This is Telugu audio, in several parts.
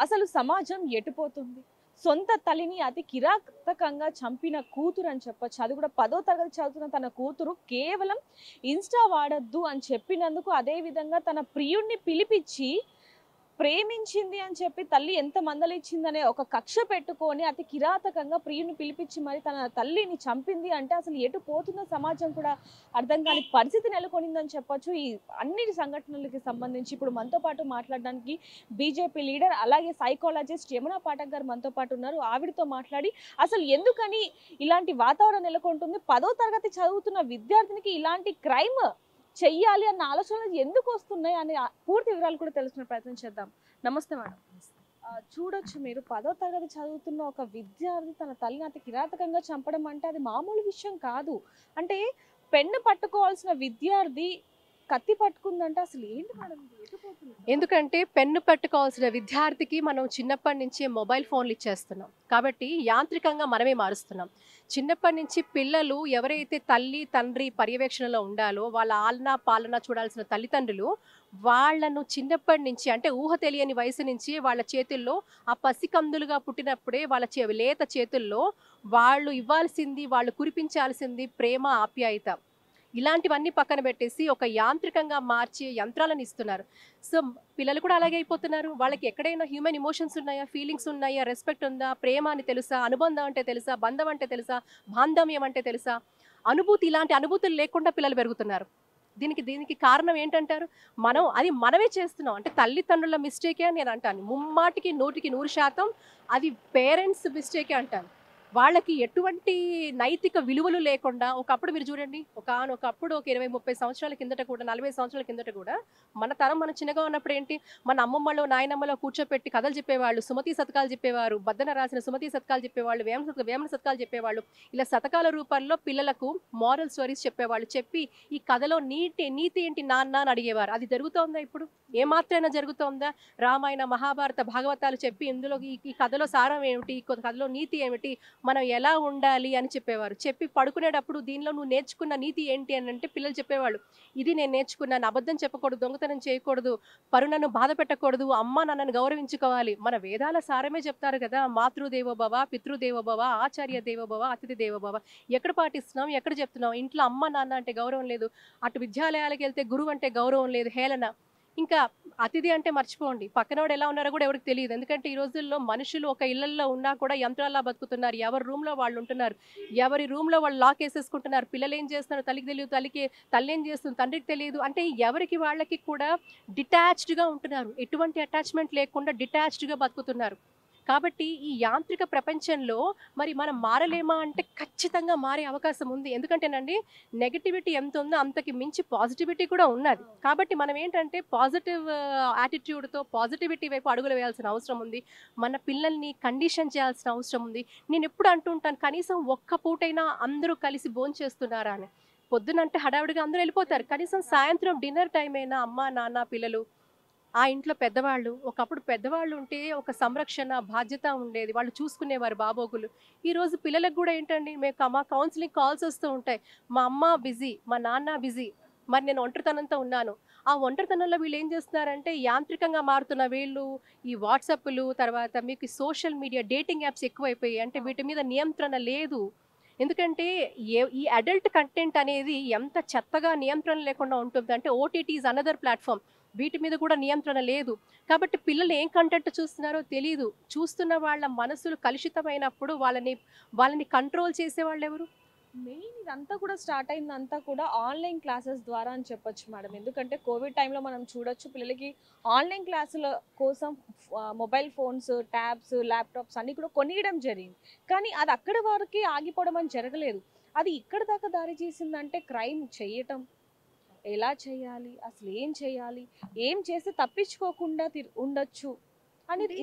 అసలు సమాజం ఎటుపోతుంది? సొంత తల్లిని అతి కిరాతకంగా చంపిన కూతురు అని చెప్పొచ్చు. అది కూడా 10వ తరగతి చదువుతున్న తన కూతురు కేవలం ఇన్‌స్టా వాడొద్దు అని చెప్పినందుకు, అదే విధంగా తన ప్రియుడిని పిలిపిచ్చి ప్రేమించింది అని చెప్పి తల్లి ఎంత మందలిచ్చిందనే ఒక కక్ష పెట్టుకొని అతి కిరాతకంగా ప్రియుడిని పిలిపించి మరి తన తల్లిని చంపింది అంటే అసలు ఎటు పోతుందో సమాజం కూడా అర్థం కాని పరిస్థితి నెలకొనిందని చెప్పొచ్చు. ఈ అన్ని సంఘటనలకి సంబంధించి ఇప్పుడు మనతో పాటు మాట్లాడడానికి బీజేపీ లీడర్ అలాగే సైకాలజిస్ట్ యమునా పాఠక్ గారు మనతో పాటు ఉన్నారు. ఆవిడతో మాట్లాడి అసలు ఎందుకని ఇలాంటి వాతావరణం నెలకొంటుంది, 10వ తరగతి చదువుతున్న విద్యార్థినికి ఇలాంటి క్రైమ్ చెయ్యాలి అన్న ఆలోచనలు ఎందుకు వస్తున్నాయి అనే పూర్తి వివరాలు కూడా తెలుసుకునే ప్రయత్నం చేద్దాం. నమస్తే మేడం. చూడొచ్చు మీరు 10వ తరగతి చదువుతున్న ఒక విద్యార్థి తన తల్లిని అతి కిరాతకంగా చంపడం అంటే అది మామూలు విషయం కాదు. అంటే పెన్ను పట్టుకోవాల్సిన విద్యార్థి కత్తి పట్టుకుందంటే అసలు ఏంటి మేడం ఇది? ఎటు పోతుంది? ఎందుకంటే పెన్ను పట్టుకోవాల్సిన విద్యార్థికి మనం చిన్నప్పటి నుంచే మొబైల్ ఫోన్లు ఇచ్చేస్తున్నాం. కాబట్టి యాంత్రికంగా మనమే మారుస్తున్నాం. చిన్నప్పటి నుంచి పిల్లలు ఎవరైతే తల్లి, తండ్రి పర్యవేక్షణలో ఉండాలో వాళ్ళ ఆలనా పాలన చూడాల్సిన తల్లిదండ్రులు వాళ్ళను చిన్నప్పటి నుంచి అంటే ఊహ తెలియని వయసు నుంచి వాళ్ళ చేతుల్లో ఆ పసికందులుగా పుట్టినప్పుడే వాళ్ళ లేత చేతుల్లో వాళ్ళు ఇవ్వాల్సింది, వాళ్ళు కురిపించాల్సింది ప్రేమ, ఆప్యాయత. ఇలాంటివన్నీ పక్కన పెట్టేసి ఒక యాంత్రికంగా మార్చి యంత్రాలను ఇస్తున్నారు. సో పిల్లలు కూడా అలాగే అయిపోతున్నారు. వాళ్ళకి ఎక్కడైనా హ్యూమన్ ఎమోషన్స్ ఉన్నాయా, ఫీలింగ్స్ ఉన్నాయా, రెస్పెక్ట్ ఉందా, ప్రేమ అని తెలుసా, అనుబంధం అంటే తెలుసా, బంధం అంటే తెలుసా, బాంధవ్యం అంటే తెలుసా, అనుభూతి, ఇలాంటి అనుభూతులు లేకుండా పిల్లలు పెరుగుతున్నారు. దీనికి దీనికి కారణం ఏంటంటారు? మనమే చేస్తున్నాం. అంటే తల్లిదండ్రుల మిస్టేకే అని నేను అంటాను. ముమ్మాటికి 100% అది పేరెంట్స్ మిస్టేకే అంటాను. వాళ్ళకి ఎటువంటి నైతిక విలువలు లేకుండా ఒకప్పుడు మీరు చూడండి, ఒకప్పుడు ఒక 20, 30 సంవత్సరాల కిందట కూడా, 40 సంవత్సరాల కిందట కూడా మన తరం మనం చిన్నగా ఉన్నప్పుడు ఏంటి, మన అమ్మమ్మలో నాయనమ్మలో కూర్చోపెట్టి కథలు చెప్పేవాళ్ళు, సుమతి శతకాలు చెప్పేవారు, బద్దన రాసిన సుమతి శతకాలు చెప్పేవాళ్ళు, వేమన శతకాలు చెప్పేవాళ్ళు. ఇలా శతకాల రూపంలో పిల్లలకు మారల్ స్టోరీస్ చెప్పేవాళ్ళు. చెప్పి ఈ కథలో నీతి ఏంటి నాన్న అని అడిగేవారు. అది జరుగుతోందా ఇప్పుడు? ఏమాత్రైనా జరుగుతోందా? రామాయణ, మహాభారత, భాగవతాలు చెప్పి ఇందులో ఈ కథలో సారం ఏమిటి, ఈ కథలో నీతి ఏమిటి, మనం ఎలా ఉండాలి అని చెప్పేవారు. చెప్పి పడుకునేటప్పుడు దీనిలో నువ్వు నేర్చుకున్న నీతి ఏంటి అని అంటే పిల్లలు చెప్పేవాళ్ళు. ఇది నేను నేర్చుకున్నాను, అబద్ధం చెప్పకూడదు, దొంగతనం చేయకూడదు, పరులను బాధ పెట్టకూడదు, అమ్మ నాన్నను గౌరవించుకోవాలి. మన వేదాల సారమే చెప్తారు కదా, మాతృదేవో భవ, పితృదేవో భవ, ఆచార్య దేవో భవ, అతిథి దేవో భవ. ఎక్కడ పాటిస్తున్నాం, ఎక్కడ చెప్తున్నాం? ఇంట్లో అమ్మ నాన్న అంటే గౌరవం లేదు, అటు విద్యాలయాలకు వెళ్తే గురువు అంటే గౌరవం లేదు, హేళన. ఇంకా అతిథి అంటే మర్చిపోండి, పక్కనోడు ఎలా ఉన్నారో కూడా ఎవరికి తెలియదు. ఎందుకంటే ఈ రోజుల్లో మనుషులు ఒక ఇళ్లల్లో ఉన్నా కూడా యంత్రాల్లా బతుకుతున్నారు. ఎవరి రూమ్లో వాళ్ళు ఉంటున్నారు, ఎవరి రూమ్లో వాళ్ళు లాక్ వేసేసుకుంటున్నారు. పిల్లలు ఏం చేస్తున్నారు తల్లికి తెలియదు, తల్లి ఏం చేస్తుంది తండ్రికి తెలియదు. అంటే ఎవరికి వాళ్ళకి కూడా డిటాచ్డ్గా ఉంటున్నారు. ఎటువంటి అటాచ్మెంట్ లేకుండా డిటాచ్డ్గా బతుకుతున్నారు. కాబట్టి ఈ యాంత్రిక ప్రపంచంలో మరి మనం మారలేమా అంటే ఖచ్చితంగా మారే అవకాశం ఉంది. ఎందుకంటేనండి, నెగటివిటీ ఎంత ఉందో అంతకి మించి పాజిటివిటీ కూడా ఉన్నది. కాబట్టి మనం ఏంటంటే పాజిటివ్ యాటిట్యూడ్తో పాజిటివిటీ వైపు అడుగులు వేయాల్సిన అవసరం ఉంది. మన పిల్లల్ని కండిషన్ చేయాల్సిన అవసరం ఉంది. నేను ఎప్పుడు అంటుంటాను, కనీసం ఒక్క పూటైనా అందరూ కలిసి భోంచేస్తున్నారా అని. పొద్దునంటే హడావిడిగా అందరూ వెళ్ళిపోతారు. కనీసం సాయంత్రం డిన్నర్ టైం అయినా అమ్మ నాన్న పిల్లలు, ఆ ఇంట్లో పెద్దవాళ్ళు, ఒకప్పుడు పెద్దవాళ్ళు ఉంటే ఒక సంరక్షణ బాధ్యత ఉండేది, వాళ్ళు చూసుకునేవారు బాబోగులు. ఈరోజు పిల్లలకు కూడా ఏంటండి, మా కౌన్సిలింగ్ కాల్స్ వస్తూ ఉంటాయి, మా అమ్మ బిజీ, మా నాన్న బిజీ, మరి నేను ఒంటరితనంతో ఉన్నాను. ఆ ఒంటరితనంలో వీళ్ళు ఏం చేస్తున్నారంటే యాంత్రికంగా మారుతున్న వీళ్ళు ఈ వాట్సాప్లు, తర్వాత మీకు సోషల్ మీడియా డేటింగ్ యాప్స్ ఎక్కువైపోయాయి. అంటే వీటి మీద నియంత్రణ లేదు. ఎందుకంటే ఈ అడల్ట్ కంటెంట్ అనేది ఎంత చెత్తగా నియంత్రణ లేకుండా ఉంటుంది అంటే, ఓటీటీ ఈజ్ అనదర్ ప్లాట్ఫామ్, వీటి మీద కూడా నియంత్రణ లేదు. కాబట్టి పిల్లలు ఏం కంటెంట్ చూస్తున్నారో తెలియదు. చూస్తున్న వాళ్ళ మనసులు కలుషితమైనప్పుడు వాళ్ళని కంట్రోల్ చేసేవాళ్ళు ఎవరు? మెయిన్ ఇదంతా కూడా స్టార్ట్ అయిందంతా కూడా ఆన్లైన్ క్లాసెస్ ద్వారా అని చెప్పొచ్చు మేడం. ఎందుకంటే కోవిడ్ టైంలో మనం చూడొచ్చు పిల్లలకి ఆన్లైన్ క్లాసుల కోసం మొబైల్ ఫోన్స్, ట్యాబ్స్, ల్యాప్టాప్స్ అన్నీ కూడా కొనియడం జరిగింది. కానీ అది అక్కడి వరకే ఆగిపోవడం అని జరగలేదు. అది ఇక్కడ దాకా దారి చేసిందంటే క్రైమ్ చేయటం, ఎలా చేయాలి, అసలు ఏం చేయాలి, ఏం చేస్తే తప్పించుకోకుండా ఉండొచ్చు అనేది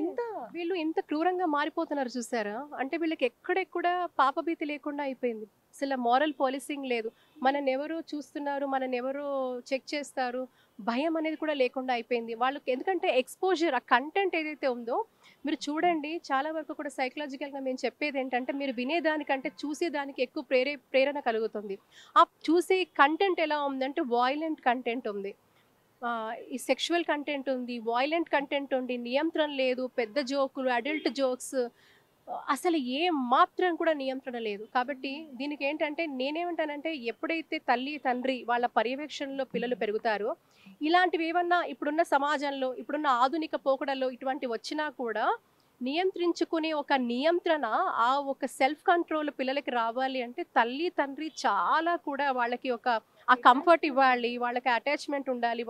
వీళ్ళు ఇంత క్రూరంగా మారిపోతున్నారు చూసారా? అంటే వీళ్ళకి ఎక్కడెక్కడ పాపభీతి లేకుండా అయిపోయింది. అసలు మోరల్ పోలీసింగ్ లేదు. మనని ఎవరు చూస్తున్నారు, మనని ఎవరు చెక్ చేస్తారు, భయం అనేది కూడా లేకుండా అయిపోయింది వాళ్ళకి. ఎందుకంటే ఎక్స్పోజర్, ఆ కంటెంట్ ఏదైతే ఉందో మీరు చూడండి, చాలా వరకు కూడా సైకలాజికల్గా మేము చెప్పేది ఏంటంటే, మీరు వినేదానికంటే చూసేదానికి ఎక్కువ ప్రేరణ కలుగుతుంది. ఆ చూసే కంటెంట్ ఎలా ఉందంటే వాయిలెంట్ కంటెంట్ ఉంది. ఈ సెక్షువల్ కంటెంట్ ఉంది, వాయిలెంట్ కంటెంట్ ఉంది, నియంత్రణ లేదు, పెద్ద జోకులు, అడల్ట్ జోక్స్, అసలు ఏ మాత్రం కూడా నియంత్రణ లేదు. కాబట్టి దీనికి ఏంటంటే నేనేమంటానంటే ఎప్పుడైతే తల్లి తండ్రి వాళ్ళ పర్యవేక్షణలో పిల్లలు పెరుగుతారో ఇలాంటివి ఏమన్నా ఇప్పుడున్న సమాజంలో ఇప్పుడున్న ఆధునిక పోకడలో ఇటువంటి వచ్చినా కూడా నియంత్రించుకునే ఒక నియంత్రణ, ఆ ఒక సెల్ఫ్ కంట్రోల్ పిల్లలకి రావాలి అంటే తల్లి తండ్రి చాలా కూడా వాళ్ళకి ఒక ఆ కంఫర్ట్ ఇవ్వాలి, వాళ్ళకి అటాచ్మెంట్ ఉండాలి,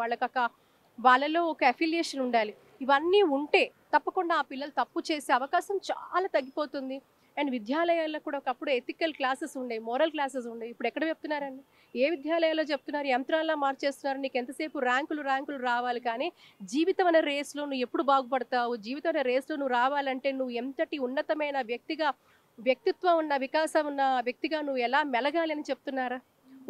వాళ్ళలో ఒక అఫిలియేషన్ ఉండాలి. ఇవన్నీ ఉంటే తప్పకుండా ఆ పిల్లలు తప్పు చేసే అవకాశం చాలా తగ్గిపోతుంది. అండ్ విద్యాలయాల్లో కూడా ఒకప్పుడు ఎథికల్ క్లాసెస్ ఉండేవి, మోరల్ క్లాసెస్ ఉండేవి. ఇప్పుడు ఎక్కడ చెప్తున్నారండి? ఏ విద్యాలయాల్లో చెప్తున్నారు? యంత్రాల్లా మార్చేస్తున్నారు. నీకు ఎంతసేపు ర్యాంకులు రావాలి, కానీ జీవితం అనే రేస్లో నువ్వు ఎప్పుడు బాగుపడతావు, జీవితం అనే రేస్లో నువ్వు రావాలంటే నువ్వు ఎంతటి ఉన్నతమైన వ్యక్తిత్వం ఉన్న వికాసం ఉన్న వ్యక్తిగా నువ్వు ఎలా మెలగాలని చెప్తున్నారా?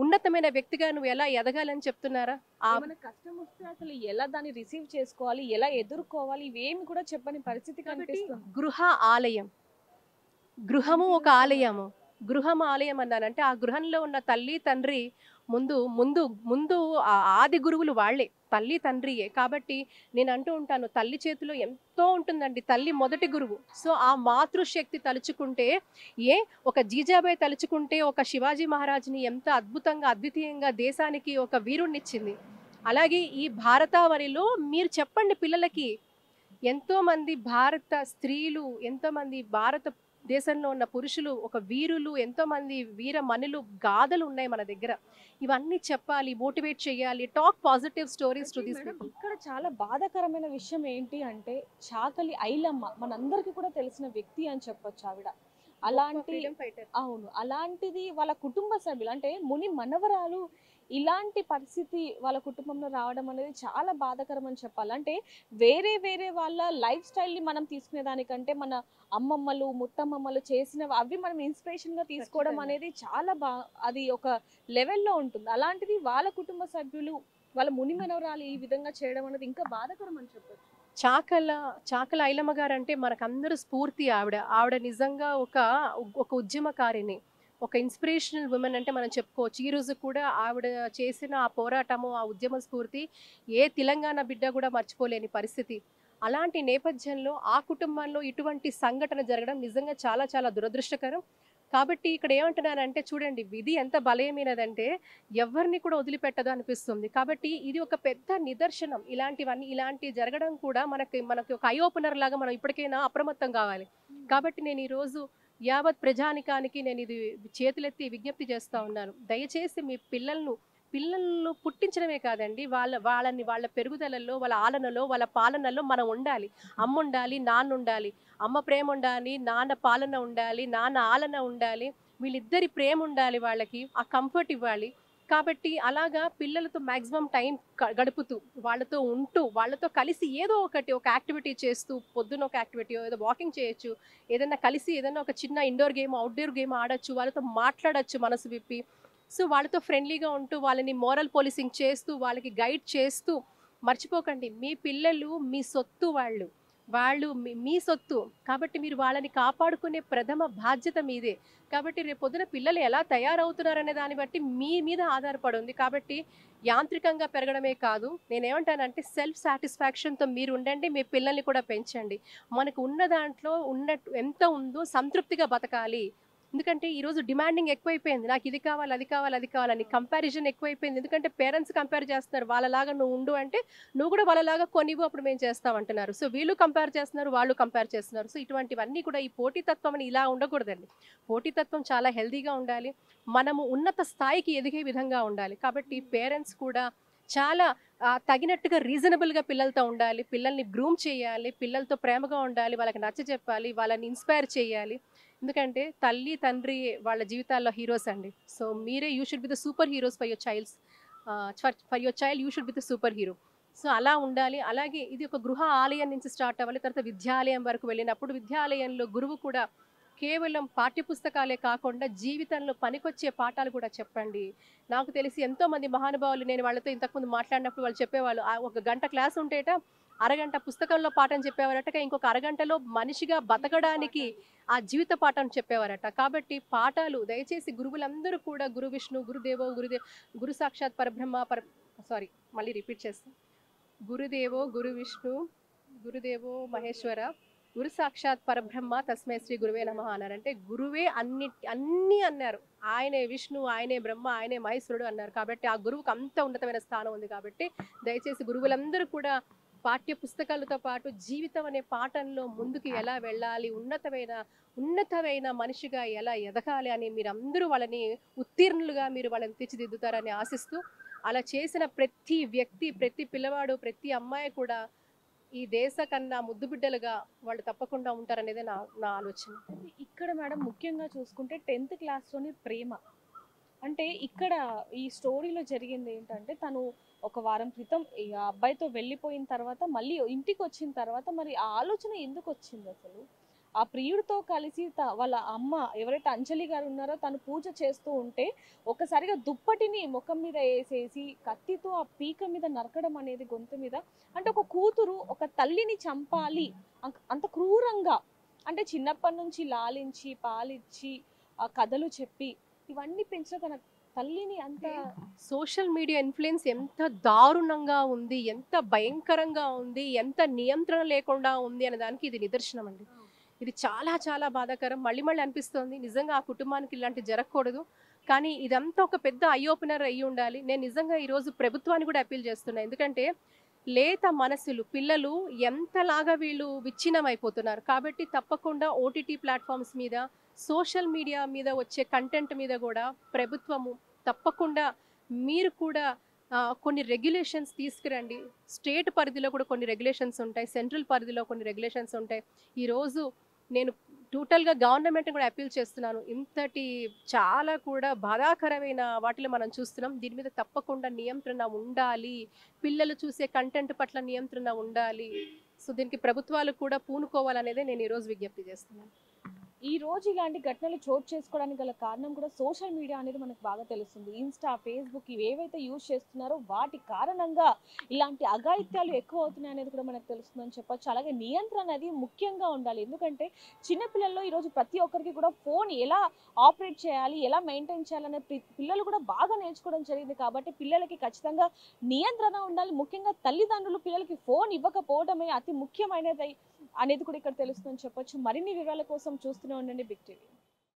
ఉన్నతమైన వ్యక్తిగా నువ్వు ఎలా ఎదగాలని చెప్తున్నారా? ఏమైనా కష్టం వస్తే అసలు ఎలా దాన్ని రిసీవ్ చేసుకోవాలి, ఎలా ఎదుర్కోవాలి, ఇవేమి కూడా చెప్పని పరిస్థితి కనిపిస్తుంది. గృహ ఆలయం, గృహము ఒక ఆలయము. గృహం ఆలయం అన్నానంటే ఆ గృహంలో ఉన్న తల్లి తండ్రి ముందు ముందు ముందు ఆది గురువులు వాళ్ళే, తల్లి తండ్రియే. కాబట్టి నేను అంటూ ఉంటాను, తల్లి చేతిలో ఎంతో ఉంటుందండి, తల్లి మొదటి గురువు. సో ఆ మాతృశక్తి తలుచుకుంటే, ఒక జీజాబాయి తలుచుకుంటే ఒక శివాజీ మహారాజ్ని ఎంత అద్భుతంగా అద్వితీయంగా దేశానికి ఒక వీరుణ్ణిచ్చింది. అలాగే ఈ భారతావనిలో మీరు చెప్పండి పిల్లలకి, ఎంతోమంది భారత స్త్రీలు, ఎంతోమంది భారత దేశంలో ఉన్న పురుషులు ఒక వీరులు, ఎంతోమంది వీరమణులు గాథలు ఉన్నాయి మన దగ్గర. ఇవన్నీ చెప్పాలి, మోటివేట్ చేయాలి, talk positive stories to this people. ఇక్కడ చాలా బాధాకరమైన విషయం ఏంటి అంటే చాకలి ఐలమ్మ మనందరికీ కూడా తెలిసిన వ్యక్తి అని చెప్పొచ్చు. ఆవిడ అలాంటిది వాళ్ళ కుటుంబ సభ్యులు అంటే ముని మనవరాలు ఇలాంటి పరిస్థితి వాళ్ళ కుటుంబంలో రావడం అనేది చాలా బాధాకరం అని చెప్పాలి. అంటే వేరే వాళ్ళ లైఫ్ స్టైల్ని మనం తీసుకునే దానికంటే మన అమ్మమ్మలు ముత్తమ్మమ్మలు చేసిన అవి మనం ఇన్స్పిరేషన్గా తీసుకోవడం అనేది చాలా అది ఒక లెవెల్లో ఉంటుంది. అలాంటిది వాళ్ళ కుటుంబ సభ్యులు వాళ్ళ ముని మనవరాలు ఈ విధంగా చేయడం అనేది ఇంకా బాధాకరం అని చెప్పచ్చు. చాకల ఐలమ్మ గారు అంటే మనకందరూ స్ఫూర్తి. ఆవిడ నిజంగా ఒక ఉద్యమకారిని, ఒక ఇన్స్పిరేషనల్ ఉమెన్ అంటే మనం చెప్పుకోవచ్చు. ఈ రోజు కూడా ఆవిడ చేసిన ఆ పోరాటము, ఆ ఉద్యమ స్ఫూర్తి ఏ తెలంగాణ బిడ్డ కూడా మర్చిపోలేని పరిస్థితి. అలాంటి నేపథ్యంలో ఆ కుటుంబంలో ఇటువంటి సంఘటన జరగడం నిజంగా చాలా చాలా దురదృష్టకరం. కాబట్టి ఇక్కడ ఏమంటున్నానంటే చూడండి, విధి ఎంత బలమైనదంటే ఎవరిని కూడా వదిలిపెట్టదు అనిపిస్తుంది. కాబట్టి ఇది ఒక పెద్ద నిదర్శనం. ఇలాంటి జరగడం కూడా మనకి ఒక ఐ ఓపెనర్ లాగా మనం ఇప్పటికైనా అప్రమత్తం కావాలి. కాబట్టి నేను ఈరోజు యావత్ ప్రజానికానికి నేను ఇది చేతులెత్తి విజ్ఞప్తి చేస్తూ ఉన్నాను. దయచేసి మీ పిల్లలను పుట్టించడమే కాదండి, వాళ్ళ పెరుగుదలలో, వాళ్ళ ఆలనలో, వాళ్ళ పాలనలో మనం ఉండాలి. అమ్మ ఉండాలి, నాన్న ఉండాలి. అమ్మ ప్రేమ ఉండాలి, నాన్న పాలన ఉండాలి, నాన్న ఆలన ఉండాలి. వీళ్ళిద్దరి ప్రేమ ఉండాలి, వాళ్ళకి ఆ కంఫర్ట్ ఇవ్వాలి. కాబట్టి అలాగా పిల్లలతో మ్యాక్సిమం టైం గడుపుతూ, వాళ్ళతో ఉంటూ, వాళ్ళతో కలిసి ఏదో ఒక యాక్టివిటీ చేస్తూ, పొద్దున ఒక యాక్టివిటీ, ఏదో వాకింగ్ చేయొచ్చు, ఏదైనా కలిసి ఏదైనా ఒక చిన్న ఇండోర్ గేమ్, అవుట్డోర్ గేమ్ ఆడొచ్చు, వాళ్ళతో మాట్లాడచ్చు మనసు విప్పి. సో వాళ్ళతో ఫ్రెండ్లీగా ఉంటూ, వాళ్ళని మోరల్ పోలీసింగ్ చేస్తూ, వాళ్ళకి గైడ్ చేస్తూ. మర్చిపోకండి, మీ పిల్లలు మీ సొత్తు, వాళ్ళు మీ సొత్తు. కాబట్టి మీరు వాళ్ళని కాపాడుకునే ప్రథమ బాధ్యత మీదే. కాబట్టి రేపు పొద్దున పిల్లలు ఎలా తయారవుతున్నారనే దాన్ని బట్టి మీ మీద ఆధారపడి ఉంది. కాబట్టి యాంత్రికంగా పెరగడమే కాదు, నేనేమంటానంటే సెల్ఫ్ సాటిస్ఫాక్షన్తో మీరు ఉండండి, మీ పిల్లల్ని కూడా పెంచండి. మనకు ఉన్న దాంట్లో ఎంత ఉందో సంతృప్తిగా బతకాలి. ఎందుకంటే ఈరోజు డిమాండింగ్ ఎక్కువైపోయింది, నాకు ఇది కావాలి, అది కావాలి, అది కావాలని కంపారిజన్ ఎక్కువైపోయింది. ఎందుకంటే పేరెంట్స్ కంపేర్ చేస్తున్నారు, వాళ్ళలాగా నువ్వు ఉండు అంటే నువ్వు కూడా వాళ్ళలాగా కొనివ్వు, అప్పుడు మేము చేస్తామంటున్నారు. సో వీళ్ళు కంపేర్ చేస్తున్నారు, వాళ్ళు కంపేర్ చేస్తున్నారు. సో ఇటువంటివన్నీ కూడా ఈ పోటీతత్వం అని ఇలా ఉండకూడదండి. పోటీతత్వం చాలా హెల్దీగా ఉండాలి, మనము ఉన్నత స్థాయికి ఎదిగే విధంగా ఉండాలి. కాబట్టి పేరెంట్స్ కూడా చాలా తగినట్టుగా రీజనబుల్గా పిల్లలతో ఉండాలి, పిల్లల్ని గ్రూమ్ చేయాలి, పిల్లలతో ప్రేమగా ఉండాలి, వాళ్ళకి నచ్చ చెప్పాలి, వాళ్ళని ఇన్స్పైర్ చేయాలి. ఎందుకంటే తల్లి తండ్రి వాళ్ళ జీవితాల్లో హీరోస్ అండి. సో మీరే you should be the super heroes for your child you should be the super hero. So అలా ఉండాలి. అలాగే ఇది ఒక గృహ ఆలయం నుంచి స్టార్ట్ అవ్వాలి, తర్వాత విద్యాలయం వరకు వెళ్ళినప్పుడు విద్యాలయంలో గురువు కూడా కేవలం పాఠ్యపుస్తకాలే కాకుండా జీవితంలో పనికొచ్చే పాఠాలు కూడా చెప్పండి. నాకు తెలిసి ఎంతోమంది మహానుభావులు, నేను వాళ్ళతో ఇంతకుముందు మాట్లాడినప్పుడు వాళ్ళు చెప్పేవాళ్ళు, ఒక గంట క్లాస్ ఉంటేట అరగంట పుస్తకంలో పాఠం చెప్పేవారట, ఇంకొక అరగంటలో మనిషిగా బతకడానికి ఆ జీవిత పాఠం చెప్పేవారట. కాబట్టి పాఠాలు దయచేసి గురువులందరూ కూడా గురు విష్ణు, గురుదేవో గురు సాక్షాత్ పరబ్రహ్మ మళ్ళీ రిపీట్ చేస్తాం. గురుదేవో గురు విష్ణు గురుదేవో మహేశ్వర గురు సాక్షాత్ పరబ్రహ్మ తస్మై శ్రీ గురువే నమః అన్నారు. అంటే గురువే అన్ని అన్నారు. ఆయనే విష్ణు, ఆయనే బ్రహ్మ, ఆయనే మహేశ్వరుడు అన్నారు. కాబట్టి ఆ గురువుకు అంత ఉన్నతమైన స్థానం ఉంది. కాబట్టి దయచేసి గురువులందరూ కూడా పాఠ్య పుస్తకాలతో పాటు జీవితం అనే పాఠంలో ముందుకు ఎలా వెళ్ళాలి, ఉన్నతమైన మనిషిగా ఎలా ఎదగాలి అని మీరందరూ వాళ్ళని ఉత్తీర్ణులుగా మీరు వాళ్ళని తీర్చిదిద్దుతారని ఆశిస్తూ, అలా చేసిన ప్రతి వ్యక్తి, ప్రతి పిల్లవాడు, ప్రతి అమ్మాయి కూడా ఈ దేశ కన్నా ముద్దు బిడ్డలుగా వాళ్ళు తప్పకుండా ఉంటారనేదే నా ఆలోచన. అయితే ఇక్కడ మేడం ముఖ్యంగా చూసుకుంటే 10th క్లాస్‌లోని ప్రేమ. అంటే ఇక్కడ ఈ స్టోరీలో జరిగింది ఏంటంటే తను ఒక వారం క్రితం ఈ అబ్బాయితో వెళ్ళిపోయిన తర్వాత మళ్ళీ ఇంటికొచ్చిన తర్వాత మరి ఆ ఆలోచన ఎందుకొచ్చిందసలు? ఆ ప్రియుడితో కలిసి వాళ్ళ అమ్మ ఎవరైతే అంజలి గారు ఉన్నారో తను పూజ చేస్తూ ఉంటే ఒక్కసారిగా దుప్పటిని ముఖం మీద ఏసేసి కత్తితో ఆ పీక మీద నరకడం అనేది గొంతు మీద. అంటే ఒక కూతురు ఒక తల్లిని చంపాలి అంత క్రూరంగా, అంటే చిన్నప్పటి నుంచి లాలించి పాలిచ్చి ఆ కథలు చెప్పి ఇవన్నీ పెంచిన తన తల్లిని అంత సోషల్ మీడియా ఇన్ఫ్లుయెన్స్ ఎంత దారుణంగా ఉంది, ఎంత భయంకరంగా ఉంది, ఎంత నియంత్రణ లేకుండా ఉంది అనే దానికి ఇది నిదర్శనం అండి. ఇది చాలా చాలా బాధాకరం. మళ్ళీ మళ్ళీ అనిపిస్తోంది నిజంగా ఆ కుటుంబానికి ఇలాంటి జరగకూడదు. కానీ ఇదంతా ఒక పెద్ద ఐ ఓపెనర్ అయ్యి ఉండాలి. నేను నిజంగా ఈరోజు ప్రభుత్వాన్ని కూడా అప్పీల్ చేస్తున్నా. ఎందుకంటే లేత మనసులు పిల్లలు ఎంతలాగా వీళ్ళు విచ్ఛిన్నమైపోతున్నారు. కాబట్టి తప్పకుండా ఓటీటీ ప్లాట్ఫామ్స్ మీద, సోషల్ మీడియా మీద వచ్చే కంటెంట్ మీద కూడా ప్రభుత్వము తప్పకుండా మీరు కూడా కొన్ని రెగ్యులేషన్స్ తీసుకురండి. స్టేట్ పరిధిలో కూడా కొన్ని రెగ్యులేషన్స్ ఉంటాయి, సెంట్రల్ పరిధిలో కొన్ని రెగ్యులేషన్స్ ఉంటాయి. ఈరోజు నేను టోటల్గా గవర్నమెంట్ని కూడా అప్పీల్ చేస్తున్నాను. ఇంతటి చాలా కూడా బాధాకరమైన వాటిలో మనం చూస్తున్నాం. దీని మీద తప్పకుండా నియంత్రణ ఉండాలి. పిల్లలు చూసే కంటెంట్ పట్ల నియంత్రణ ఉండాలి. సో దీనికి ప్రభుత్వాలు కూడా పూనుకోవాలనేదే నేను ఈరోజు విజ్ఞప్తి చేస్తున్నాను. ఈ రోజు ఇలాంటి ఘటనలు చోటు చేసుకోవడానికి గల కారణం కూడా సోషల్ మీడియా అనేది మనకు బాగా తెలుస్తుంది. ఇన్స్టా, ఫేస్బుక్ ఇవి ఏవైతే యూజ్ చేస్తున్నారో వాటి కారణంగా ఇలాంటి అఘాయిత్యాలు ఎక్కువ అవుతున్నాయి అనేది కూడా మనకు తెలుస్తుందని చెప్పొచ్చు. అలాగే నియంత్రణ అనేది ముఖ్యంగా ఉండాలి. ఎందుకంటే చిన్నపిల్లల్లో ఈరోజు ప్రతి ఒక్కరికి కూడా ఫోన్ ఎలా ఆపరేట్ చేయాలి, ఎలా మెయింటైన్ చేయాలనే పిల్లలు కూడా బాగా నేర్చుకోవడం జరిగింది. కాబట్టి పిల్లలకి ఖచ్చితంగా నియంత్రణ ఉండాలి. ముఖ్యంగా తల్లిదండ్రులు పిల్లలకి ఫోన్ ఇవ్వకపోవడమే అతి ముఖ్యమైనది అనేది కూడా ఇక్కడ తెలుస్తుందని చెప్పొచ్చు. మరిన్ని వివరాల కోసం చూస్తూనే ఉండండి బిగ్ టీవీ.